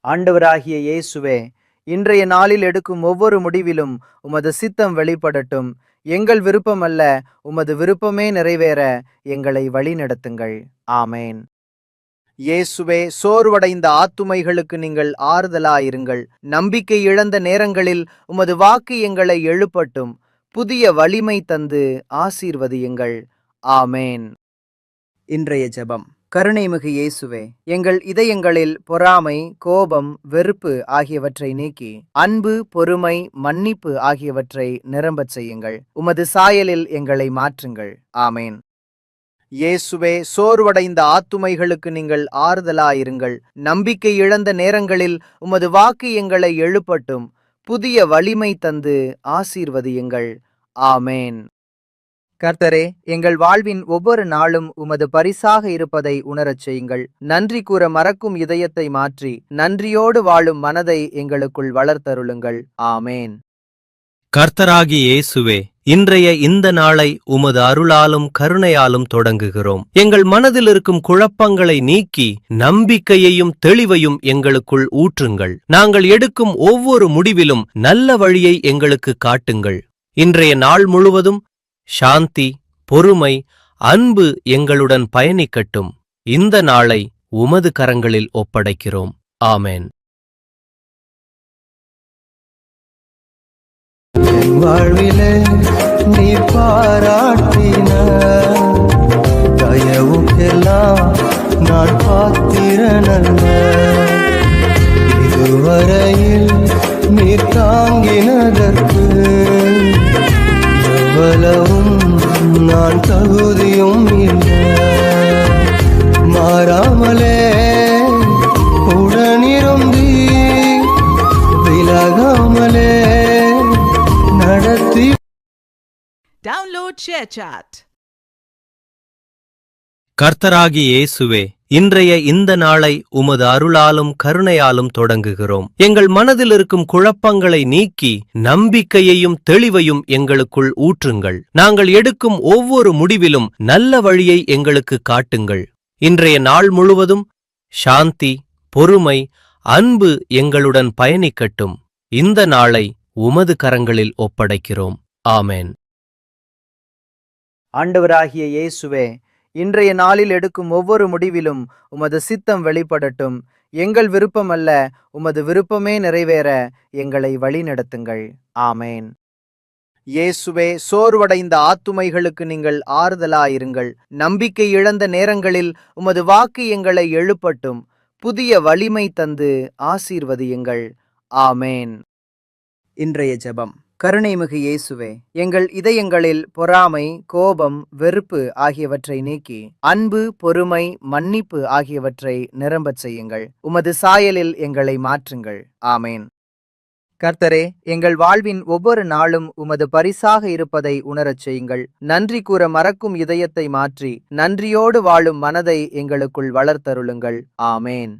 ஆண்டவராகிய இயேசுவே, இன்றைய நாளில் எடுக்கும் ஒவ்வொரு முடிவிலும் உமது சித்தம் வெளிப்படட்டும். எங்கள் விருப்பம் அல்ல, உமது விருப்பமே நிறைவேற எங்களை வழிநடத்துங்கள். ஆமேன். இயேசுவே, சோர்வடைந்த ஆத்துமைகளுக்கு நீங்கள் ஆறுதலாயிருங்கள். நம்பிக்கை இழந்த நேரங்களில் உமது வாக்கு எங்களை எழுப்பட்டும். புதிய வலிமை தந்து ஆசீர்வதியுங்கள். ஆமேன். இன்றைய ஜெபம். கருணைமிகு இயேசுவே, எங்கள் இதயங்களில் பொறாமை, கோபம், வெறுப்பு ஆகியவற்றை நீக்கி அன்பு, பொறுமை, மன்னிப்பு ஆகியவற்றை நிரம்பச் செய்யுங்கள். உமது சாயலில் எங்களை மாற்றுங்கள். ஆமேன். இயேசுவே, சோர்வடைந்த ஆத்துமைகளுக்கு நீங்கள் ஆறுதலாயிருங்கள். நம்பிக்கை இழந்த நேரங்களில் உமது வாக்கு எங்களை எழுப்பட்டும். புதிய வலிமை தந்து ஆசீர்வதியுங்கள். ஆமேன். கர்த்தரே, எங்கள் வாழ்வின் ஒவ்வொரு நாளும் உமது பரிசாக இருப்பதை உணரச் செய்யுங்கள். நன்றி கூற மறக்கும் இதயத்தை மாற்றி நன்றியோடு வாழும் மனதை எங்களுக்குள் வளர்த்தருளுங்கள். ஆமேன். கர்த்தராகிய இயேசுவே, இன்றைய இந்த நாளை உமது அருளாலும் கருணையாலும் தொடங்குகிறோம். எங்கள் மனதில் இருக்கும் குழப்பங்களை நீக்கி நம்பிக்கையையும் தெளிவையும் எங்களுக்குள் ஊற்றுங்கள். நாங்கள் எடுக்கும் ஒவ்வொரு முடிவிலும் நல்ல வழியை எங்களுக்கு காட்டுங்கள். இன்றைய நாள் முழுவதும் சாந்தி, பொறுமை, அன்பு எங்களுடன் பயணிக்கட்டும். இந்த நாளை உமது கரங்களில் ஒப்படைக்கிறோம். ஆமேன். வாழ்விலே நீ பாராட்டின தயவுக்கெல்லாம் நான் பாத்திரனல்ல. இதுவரையில் நீ தாங்கினதற்கு எவ்வளவும் நான் தகுதியும் இல்லை. மாறாமலே உடனிருந்தி விலகாமலே நடத்தி. Download ShareChat. கர்த்தராகிய இயேசுவே, இன்றைய இந்த நாளை உமது அருளாலும் கருணையாலும் தொடங்குகிறோம். எங்கள் மனதில் இருக்கும் குழப்பங்களை நீக்கி நம்பிக்கையையும் தெளிவையும் எங்களுக்குள் ஊற்றுங்கள். நாங்கள் எடுக்கும் ஒவ்வொரு முடிவிலும் நல்ல வழியை எங்களுக்கு காட்டுங்கள். இன்றைய நாள் முழுவதும் சாந்தி, பொறுமை, அன்பு எங்களுடன் பயணிக்கட்டும். இந்த நாளை உமது கரங்களில் ஒப்படைக்கிறோம். ஆமேன். ஆண்டவராகிய இயேசுவே, இன்றைய நாளில் எடுக்கும் ஒவ்வொரு முடிவிலும் உமது சித்தம் வெளிப்படட்டும். எங்கள் விருப்பம் அல்ல, உமது விருப்பமே நிறைவேற எங்களை வழிநடத்துங்கள். ஆமேன். இயேசுவே, சோர்வடைந்த ஆத்துமைகளுக்கு நீங்கள் ஆறுதலாயிருங்கள். நம்பிக்கை இழந்த நேரங்களில் உமது வாக்கு எங்களை எழுப்பட்டும். புதிய வலிமை தந்து ஆசீர்வதியுங்கள். ஆமேன். இன்றைய ஜெபம். கருணைமிகு இயேசுவே, எங்கள் இதயங்களில் பொறாமை, கோபம், வெறுப்பு ஆகியவற்றை நீக்கி அன்பு, பொறுமை, மன்னிப்பு ஆகியவற்றை நிரம்பச் செய்யுங்கள். உமது சாயலில் எங்களை மாற்றுங்கள். ஆமேன். கர்த்தரே, எங்கள் வாழ்வின் ஒவ்வொரு நாளும் உமது பரிசாக இருப்பதை உணரச் செய்யுங்கள். நன்றி கூற மறக்கும் இதயத்தை மாற்றி நன்றியோடு வாழும் மனதை எங்களுக்குள் வளர்த்தருளுங்கள். ஆமேன்.